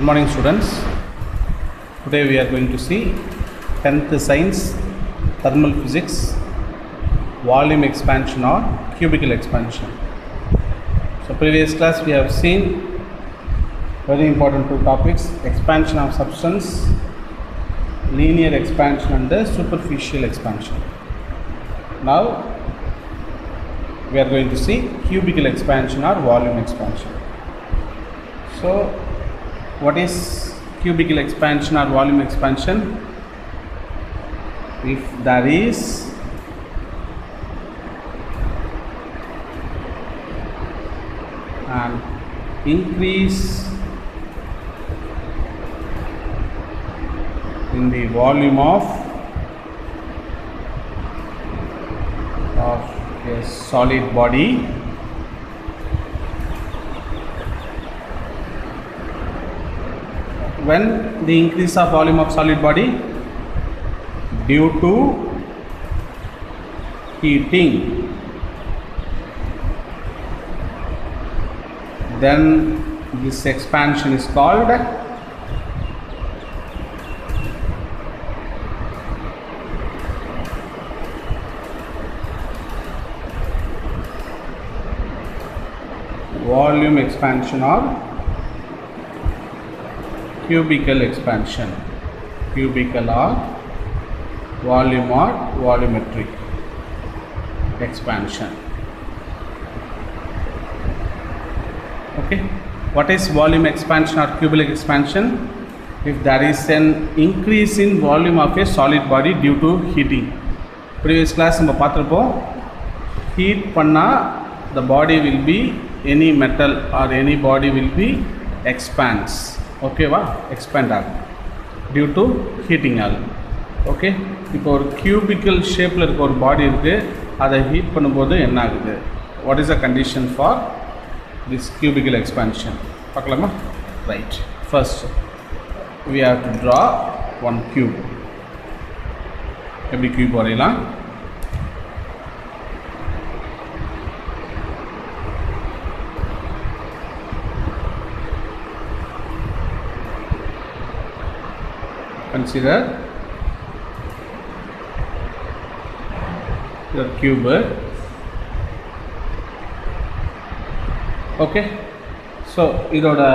Good morning, students. Today we are going to see 10th science, thermal physics, volume expansion or cubical expansion. So previous class we have seen very important two topics: expansion of substance, linear expansion and the superficial expansion. Now we are going to see cubical expansion or volume expansion. So what is cubical expansion or volume expansion? If there is an increase in the volume of a solid body, when the increase of volume of solid body due to heating, then this expansion is called volume expansion or cubical expansion. Cubical or volume or volumetric expansion. Okay, what is volume expansion or cubical expansion? If there is an increase in volume of a solid body due to heating. Previous class நம்ம பார்த்திருப்போம், heat பண்ணா the body will be, any metal or any body will be expands. ஓகேவா, expand ஆகும் due to heating ஆகும். Okay, இப்போ ஒரு cubical ஷேப்பில் இருக்க ஒரு பாடி இருக்குது, அதை ஹீட் பண்ணும்போது என்ன ஆகுது? What is the condition for this cubical expansion பார்க்கலாமா? Right, first we have to draw one cube. எப்படி கியூப் வரையலாம்? Consider your cube. Okay, so idoda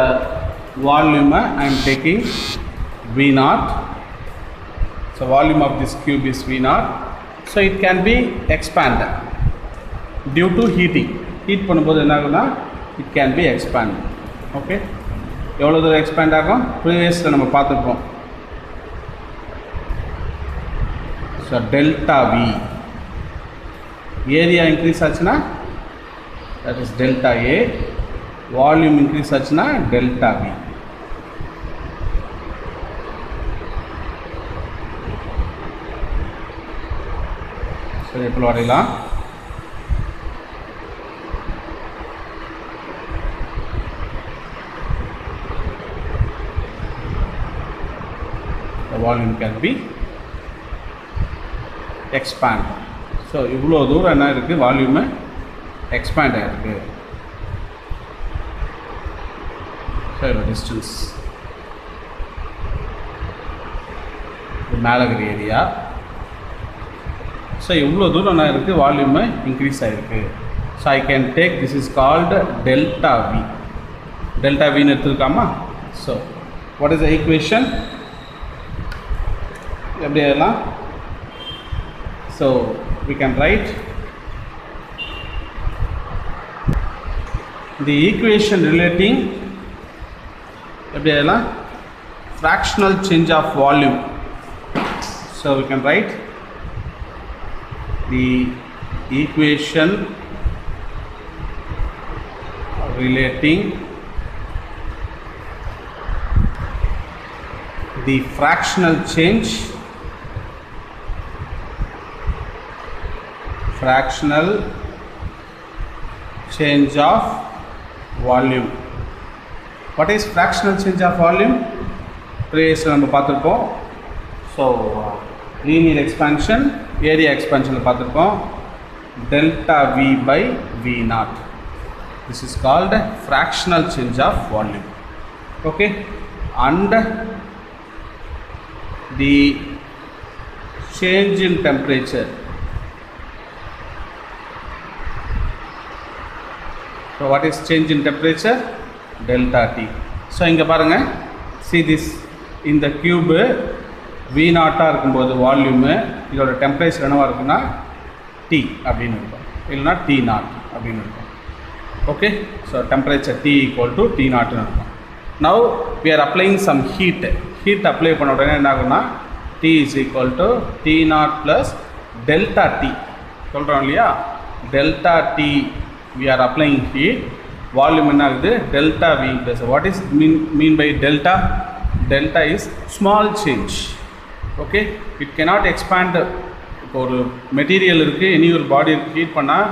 volume I am taking V0. So volume of this cube is V0. So it can be expanded due to heating. Heat பண்ணும்போது என்ன ஆகும்னா it can be expanded. Okay, எவ்வளோ தூரம் expand ஆகும்? ப்ரீவியஸில் நம்ம பார்த்துருப்போம். So delta V, area increase ஆச்சுனா that is delta A, volume increase ஆச்சுனா delta V. So எப்படி வரையலாம்? The volume can be expand. So இவ்வளோ தூரம் என்ன இருக்குது? வால்யூமு எக்ஸ்பேண்ட் ஆகிருக்கு. ஸோ இவ்வளோ டிஸ்டன்ஸ் இது மேலகிரி ஏரியா. ஸோ இவ்வளோ தூரம் என்ன இருக்குது? வால்யூமு இன்க்ரீஸ் ஆகிருக்கு. So I can take this is called delta V. Delta வின்னு எடுத்துருக்காமா? So what is the equation? எப்படி எல்லாம்? So we can write the equation relating fractional change of volume. So we can write the equation relating the fractional change of volume. What is fractional change of volume? Previous நம்ம பார்த்திருப்போம். So linear expansion, area expansion பார்த்திருப்போம். delta V by V0. This is called fractional change of volume. Okay, and the change in temperature. So what is change in temperature? Delta T. So inga parunga, see this in the cube V naught இருக்கும்போது volume இதோட temperature என்னவா இருக்குன்னா T அப்படின்னு இருக்கும், இல்லைனா T naught அப்படின்னு இருக்கும். Okay, so temperature T equal to T naughtனு இருக்கும். Now we are applying some heat. Heat apply பண்ண உடனே என்ன ஆகும்னா T is equal to T naught plus delta T சொல்கிறோம் இல்லையா. delta T we are applying heat, volume என்ன ஆகுது delta V plus. What is mean by delta? Delta is small change. Okay, it cannot expand. இப்போ ஒரு material இருக்குது, இனி ஒரு body heat பண்ணால்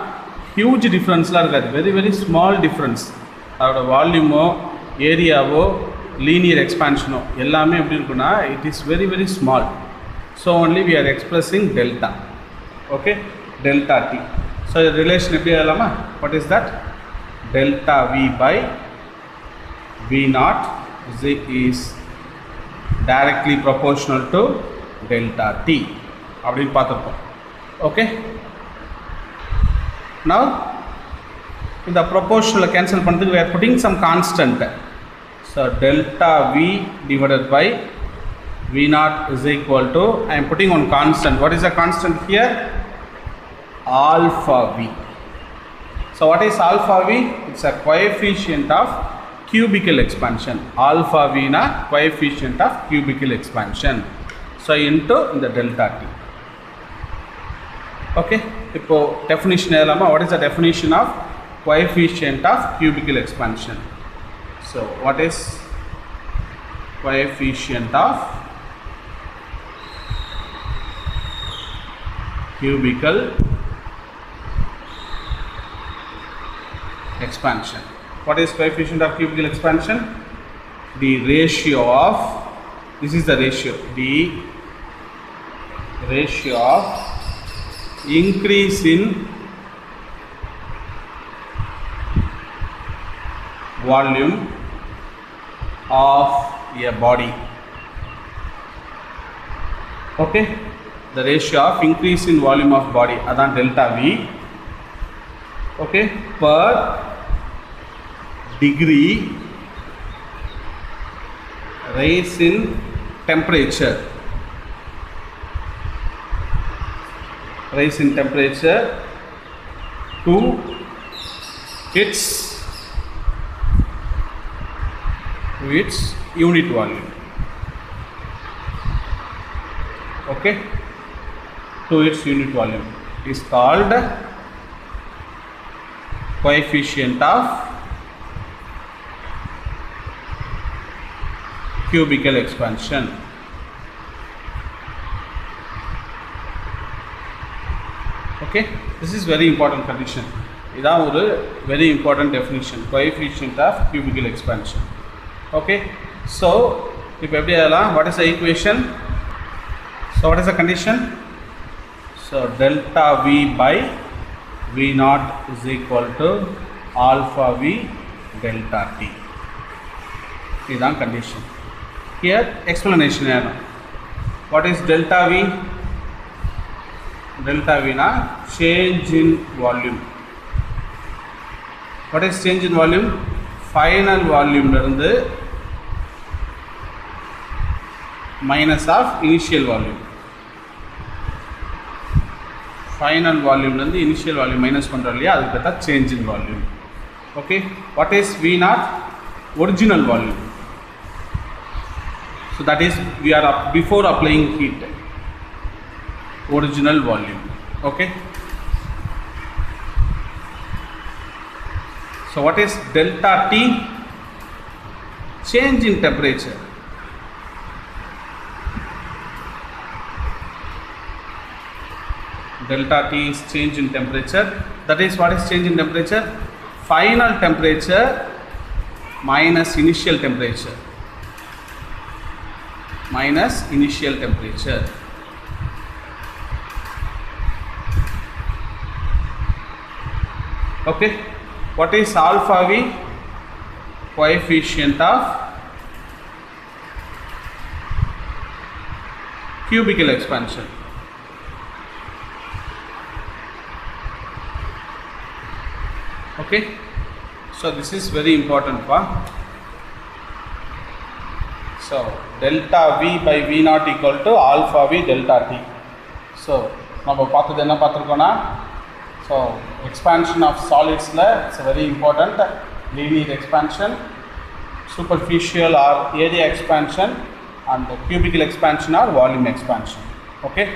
ஹியூஜ் டிஃப்ரென்ஸ்லாம் இருக்காது, வெரி வெரி ஸ்மால் டிஃப்ரென்ஸ். அதோட வால்யூமோ ஏரியாவோ லீனியர் எக்ஸ்பான்ஷனோ எல்லாமே எப்படி இருக்குன்னா it is very very small. So only we are expressing delta. Okay, delta T. So relation எப்படி எழுதலாமா? What is that? Delta V by V naught is directly proportional to delta T அப்படின்னு பார்த்துருக்கோம். Okay, now இந்த proportional cancel பண்ணுறதுக்கு we are putting some constant. So delta V divided by V naught is equal to, I am putting on constant. What is the constant here? Alpha V. So what is alpha V? It's a coefficient of cubical expansion. Alpha V na coefficient of cubical expansion. So into the delta T. Okay, இப்போ definition எழுதலாமா? What is the definition of coefficient of cubical expansion? So what is coefficient of cubical expansion? What is coefficient of cubical expansion? The ratio of, this is the ratio, the ratio of increase in volume of a body. Okay, the ratio of increase in volume of body, adan delta V. Okay, per degree rise in temperature. Rise in temperature to its unit volume. Okay, to its unit volume is called coefficient of cubical expansion. Okay, this is very important condition. இதான் ஒரு very important definition, coefficient of cubical expansion. Okay, so இப்போ எப்படி எழுதலாம்? What is the equation? So what is the condition? So delta V by V naught is equal to alpha V delta T. இதுதான் condition. Here explanation ஏனும். What is delta V? Delta V na change in volume. What is change in volume? Final volume irundhu minus of initial volume. Final volume irundhu initial volume minus பண்றோம் இல்லையா, அதுக்கு பேர் தான் change in volume. Okay, what is V naught? Original volume. So that is we are before applying heat, original volume. Okay, so what is delta T? Change in temperature. Delta T is change in temperature. That is, what is change in temperature? Final temperature minus initial temperature. Minus initial temperature. Okay, what is alpha V? Coefficient of cubical expansion. Okay, so this is very important part. So delta V by V naught equal to alpha V delta T. So நம்ம பார்த்தது என்ன பார்த்துருக்கோன்னா, so expansion of solidsல it's a very important linear expansion, superficial or area expansion, and cubical expansion or volume expansion. Okay.